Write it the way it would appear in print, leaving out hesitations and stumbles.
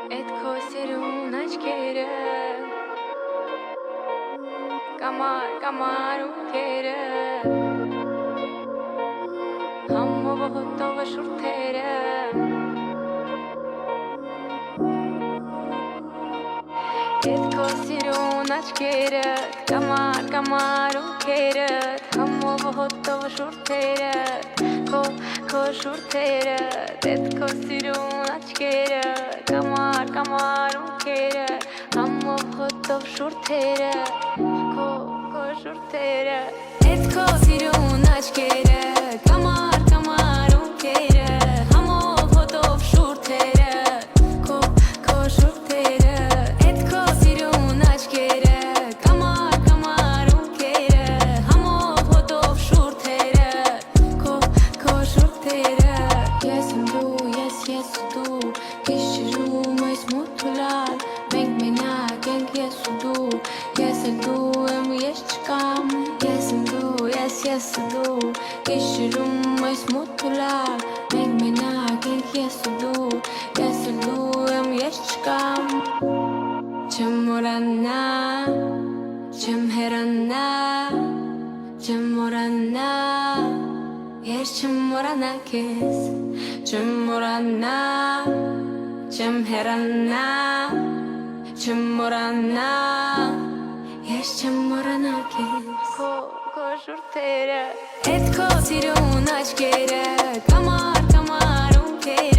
Էդ քո սիրուն աչքերը Կամար ունքերը Համով հոտով շուրթերը Էդ քո սիրուն աչքերը Կամար ունքերը Համով հոտով շուրթերը Քո շուրթերը Էդ քո սիրուն աչքերը Կամար ունքերը Համով հոտով շուրթերը Քո շուրթերը Էդ քո սիրուն աչքերը Կամար ունքերը Համով հոտով շուրթերը Քո շուրթերը Էդ քո սիրուն աչքերը Կամար ունքերը Համով հոտով շուրթերը Քո շուրթերը Ես եմ դու, ես ու դու Գիշերում այս մութուլալ Մենք մենակ ենք ես ու դու Ես էլ դու եմ ես չկամ Ես եմ դու, ես ու դու Գիշերում այս մութուլալ Մենք մենակ ենք ես ու դու Ես էլ դու եմ ես չկամ Չեմ մորանա Չեմ հեռանա Չեմ մորանա Ես չեմ մորանա քեզ Չեմ մորանա Չեմ հեռանա Չեմ մորանա Ես չեմ մորանա քեզ Քո շուրթերը Էդ քո սիրուն աչքերը Կամար ունքերը